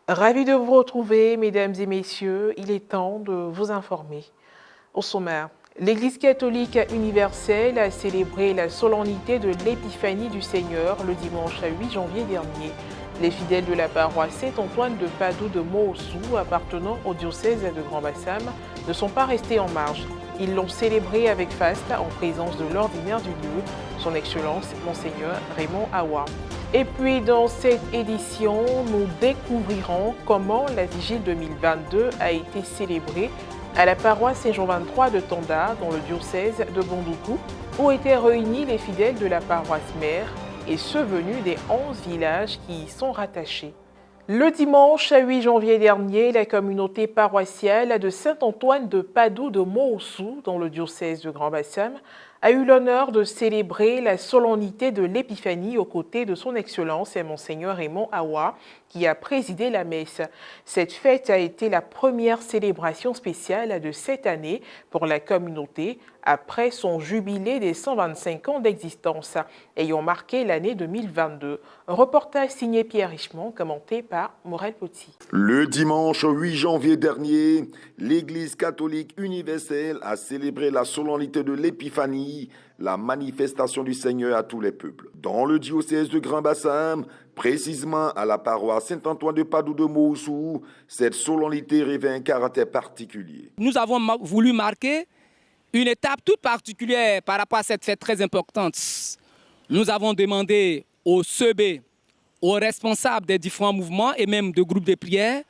Ravi de vous retrouver, mesdames et messieurs. Il est temps de vous informer. Au sommaire, l'Église catholique universelle a célébré la solennité de l'Épiphanie du Seigneur le dimanche 8 janvier dernier. Les fidèles de la paroisse Saint-Antoine de Padoue de Moossou, appartenant au diocèse de Grand-Bassam, ne sont pas restés en marge. Ils l'ont célébré avec faste en présence de l'ordinaire du lieu, son Excellence Monseigneur Raymond Awa. Et puis dans cette édition, nous découvrirons comment la Vigile 2022 a été célébrée à la paroisse Saint-Jean 23 de Tanda, dans le diocèse de Bondoukou, où étaient réunis les fidèles de la paroisse mère et ceux venus des 11 villages qui y sont rattachés. Le dimanche 8 janvier dernier, la communauté paroissiale de Saint-Antoine de Padoue de Moossou, dans le diocèse de Grand-Bassam, a eu l'honneur de célébrer la solennité de l'Épiphanie aux côtés de son Excellence et Monseigneur Raymond Awa, qui a présidé la messe. Cette fête a été la première célébration spéciale de cette année pour la communauté, après son jubilé des 125 ans d'existence, ayant marqué l'année 2022. Un reportage signé Pierre Richemont, commenté par Morel Potti. Le dimanche 8 janvier dernier, l'Église catholique universelle a célébré la solennité de l'Épiphanie, la manifestation du Seigneur à tous les peuples. Dans le diocèse de Grand-Bassam, précisément à la paroisse Saint-Antoine de Padoue de Moossou, cette solennité revêt un caractère particulier. Nous avons voulu marquer une étape toute particulière par rapport à cette fête très importante. Nous avons demandé aux CEB, aux responsables des différents mouvements et même de groupes de prière,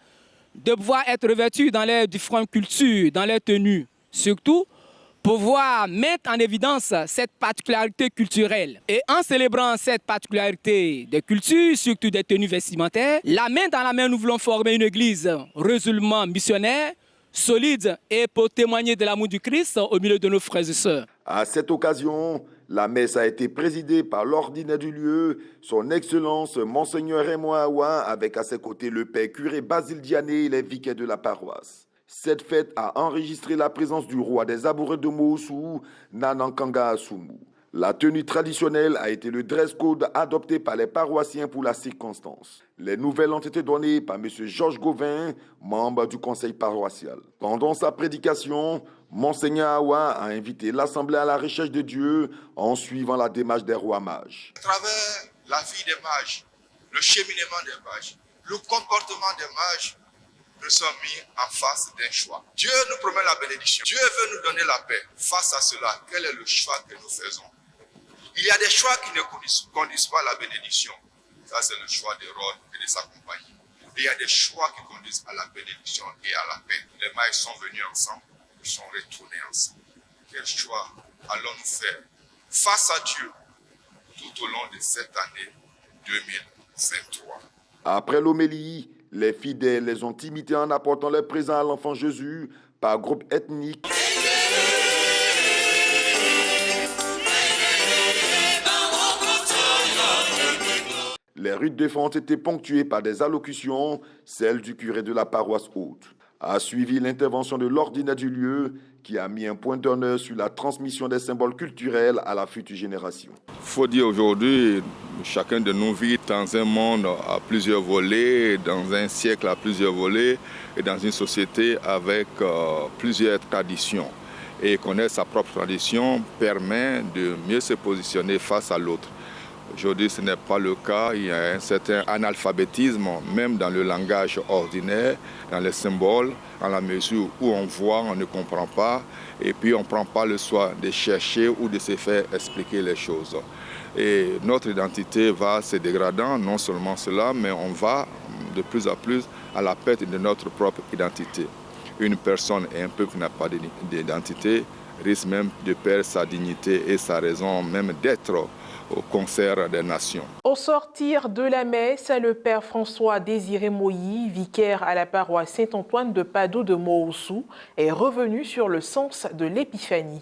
de pouvoir être revêtus dans leurs différentes cultures, dans leurs tenues, surtout pouvoir mettre en évidence cette particularité culturelle. Et en célébrant cette particularité des cultures, surtout des tenues vestimentaires, la main dans la main, nous voulons former une église résolument missionnaire, solide et pour témoigner de l'amour du Christ au milieu de nos frères et sœurs. À cette occasion, la messe a été présidée par l'ordinaire du lieu, son Excellence Monseigneur Raymond Awa, avec à ses côtés le père curé Basile Diané et les vicaires de la paroisse. Cette fête a enregistré la présence du roi des Abourés de Moossou, Nanankanga Assoumou. La tenue traditionnelle a été le dress code adopté par les paroissiens pour la circonstance. Les nouvelles ont été données par M. Georges Gauvin, membre du conseil paroissial. Pendant sa prédication, Monseigneur Awa a invité l'Assemblée à la recherche de Dieu en suivant la démarche des rois mages. À travers la vie des mages, le cheminement des mages, le comportement des mages, nous sommes mis en face d'un choix. Dieu nous promet la bénédiction. Dieu veut nous donner la paix. Face à cela, quel est le choix que nous faisons? Il y a des choix qui ne conduisent pas à la bénédiction. Ça, c'est le choix de Rhodes et de sa compagnie. Et il y a des choix qui conduisent à la bénédiction et à la paix. Les mages sont venus ensemble, ils sont retournés ensemble. Quel choix allons-nous faire face à Dieu tout au long de cette année 2023? Après l'homélie, les fidèles les ont imités en apportant leur présent à l'enfant Jésus par groupe ethnique. Les rites de fin ont été ponctués par des allocutions, celles du curé de la paroisse haute. A suivi l'intervention de l'ordinaire du lieu qui a mis un point d'honneur sur la transmission des symboles culturels à la future génération. Il faut dire aujourd'hui, chacun de nous vit dans un monde à plusieurs volets, dans un siècle à plusieurs volets et dans une société avec plusieurs traditions. Et connaître sa propre tradition permet de mieux se positionner face à l'autre. Aujourd'hui, ce n'est pas le cas. Il y a un certain analphabétisme, même dans le langage ordinaire, dans les symboles, dans la mesure où on voit, on ne comprend pas, et puis on ne prend pas le soin de chercher ou de se faire expliquer les choses. Et notre identité va se dégradant, non seulement cela, mais on va de plus en plus à la perte de notre propre identité. Une personne et un peuple qui n'a pas d'identité risque même de perdre sa dignité et sa raison même d'être au concert des nations. Au sortir de la messe, le père François Désiré Moïse, vicaire à la paroisse Saint-Antoine de Padoue de Moossou, est revenu sur le sens de l'épiphanie.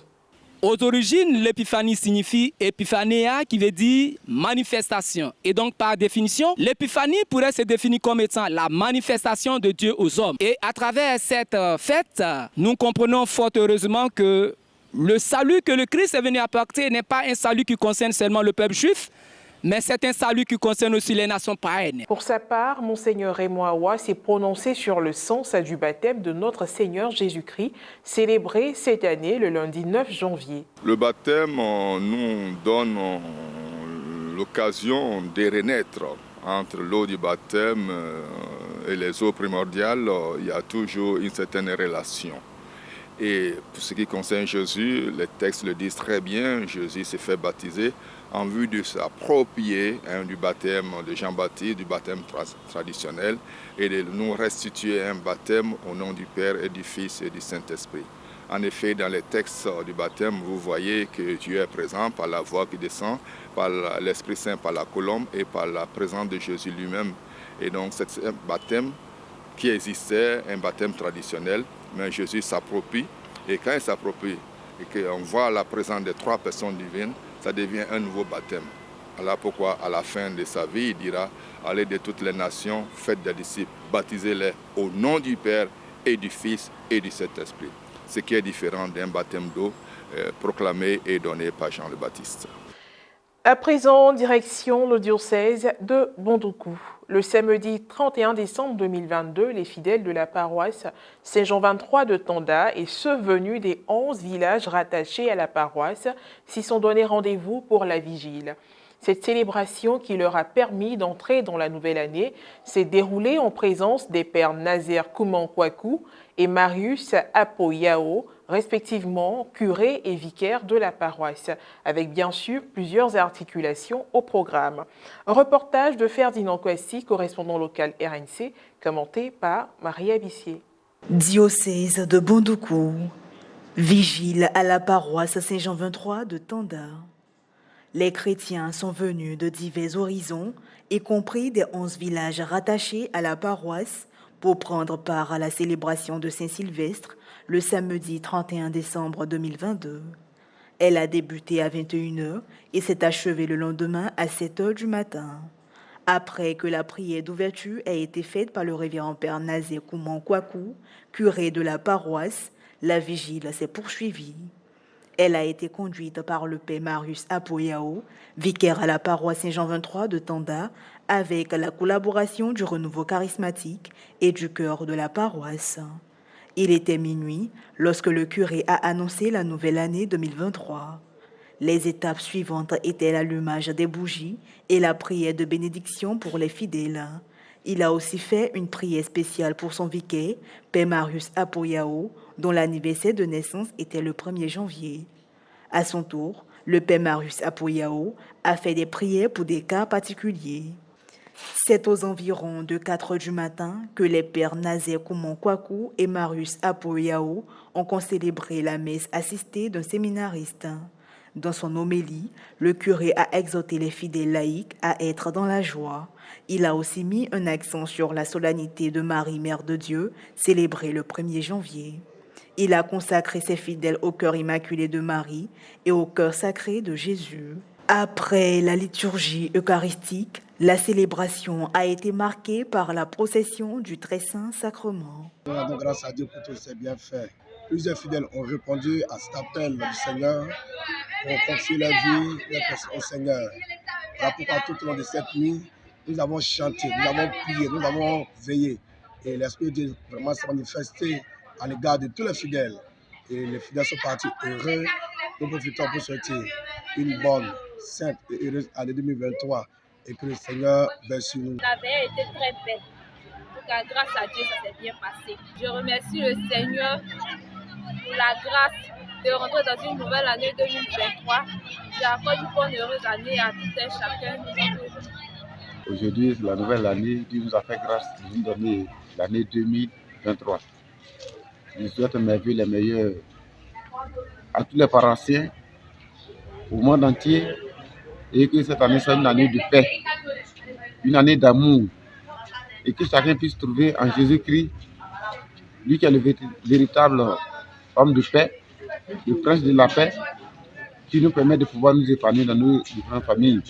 Aux origines, l'épiphanie signifie épiphanéa, qui veut dire manifestation. Et donc, par définition, l'épiphanie pourrait se définir comme étant la manifestation de Dieu aux hommes. Et à travers cette fête, nous comprenons fort heureusement que le salut que le Christ est venu apporter n'est pas un salut qui concerne seulement le peuple juif, mais c'est un salut qui concerne aussi les nations païennes. Pour sa part, Monseigneur Raymond Awa s'est prononcé sur le sens du baptême de notre Seigneur Jésus-Christ, célébré cette année le lundi 9 janvier. Le baptême nous donne l'occasion de renaître. Entre l'eau du baptême et les eaux primordiales, il y a toujours une certaine relation. Et pour ce qui concerne Jésus, les textes le disent très bien, Jésus s'est fait baptiser en vue de s'approprier du baptême de Jean-Baptiste, du baptême traditionnel, et de nous restituer un baptême au nom du Père et du Fils et du Saint-Esprit. En effet, dans les textes du baptême, vous voyez que Dieu est présent par la voix qui descend, par l'Esprit Saint, par la colombe et par la présence de Jésus lui-même. Et donc, c'est un baptême qui existait, un baptême traditionnel, mais Jésus s'approprie. Et quand il s'approprie et qu'on voit la présence des trois personnes divines, ça devient un nouveau baptême. Alors pourquoi, à la fin de sa vie, il dira « Allez de toutes les nations, faites des disciples, baptisez-les au nom du Père et du Fils et du Saint-Esprit ». Ce qui est différent d'un baptême d'eau proclamé et donné par Jean le Baptiste. À présent, direction le diocèse de Bondoukou. Le samedi 31 décembre 2022, les fidèles de la paroisse Saint-Jean 23 de Tanda et ceux venus des 11 villages rattachés à la paroisse s'y sont donné rendez-vous pour la vigile. Cette célébration qui leur a permis d'entrer dans la nouvelle année s'est déroulée en présence des pères Nazaire Koumankwakou et Marius Apoyao, respectivement curés et vicaires de la paroisse, avec bien sûr plusieurs articulations au programme. Un reportage de Ferdinand Kouassi, correspondant local RNC, commenté par Maria Bissier. Diocèse de Bondoukou, vigile à la paroisse Saint-Jean 23 de Tanda. Les chrétiens sont venus de divers horizons, y compris des 11 villages rattachés à la paroisse, pour prendre part à la célébration de Saint-Sylvestre le samedi 31 décembre 2022. Elle a débuté à 21h et s'est achevée le lendemain à 7h du matin. Après que la prière d'ouverture a été faite par le révérend père Nazaire Koumankwakou, curé de la paroisse, la vigile s'est poursuivie. Elle a été conduite par le père Marius Apoyao, vicaire à la paroisse Saint-Jean 23 de Tanda, avec la collaboration du renouveau charismatique et du chœur de la paroisse. Il était minuit lorsque le curé a annoncé la nouvelle année 2023. Les étapes suivantes étaient l'allumage des bougies et la prière de bénédiction pour les fidèles. Il a aussi fait une prière spéciale pour son vicaire, père Marius Apoyao, dont l'anniversaire de naissance était le 1er janvier. À son tour, le père Marius Apoyao a fait des prières pour des cas particuliers. C'est aux environs de 4 heures du matin que les pères Nazaire Koumankwakou et Marius Apoyao ont concélébré la messe assistée d'un séminariste. Dans son homélie, le curé a exhorté les fidèles laïcs à être dans la joie. Il a aussi mis un accent sur la solennité de Marie, Mère de Dieu, célébrée le 1er janvier. Il a consacré ses fidèles au cœur immaculé de Marie et au cœur sacré de Jésus. Après la liturgie eucharistique, la célébration a été marquée par la procession du Très Saint Sacrement. Nous rendons grâce à Dieu pour tous ses bienfaits. Plusieurs fidèles ont répondu à cet appel du Seigneur pour confier leur vie au Seigneur. Voilà pourquoi tout au long de cette nuit, nous avons chanté, nous avons prié, nous avons veillé. Et l'Esprit de Dieu vraiment s'est manifesté à l'égard de tous les fidèles. Et les fidèles sont partis heureux. Nous profitons pour souhaiter une bonne, sainte et heureuse année 2023 et que le Seigneur veille sur nous. La veille était très belle. Donc, grâce à Dieu, ça s'est bien passé. Je remercie le Seigneur pour la grâce de rentrer dans une nouvelle année 2023. J'accorde une bonne heureuse année à tout un chacun. Aujourd'hui, c'est la nouvelle année. Dieu nous a fait grâce de nous donner l'année 2023. Je souhaite mes vœux les meilleurs à tous les paroissiens, au monde entier, et que cette année soit une année de paix, une année d'amour, et que chacun puisse trouver en Jésus-Christ, lui qui est le véritable homme de paix, le prince de la paix, qui nous permet de pouvoir nous épanouir dans nos différentes familles.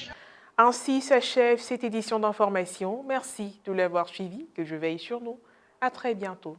Ainsi s'achève cette édition d'information. Merci de l'avoir suivi, que je veille sur nous. À très bientôt.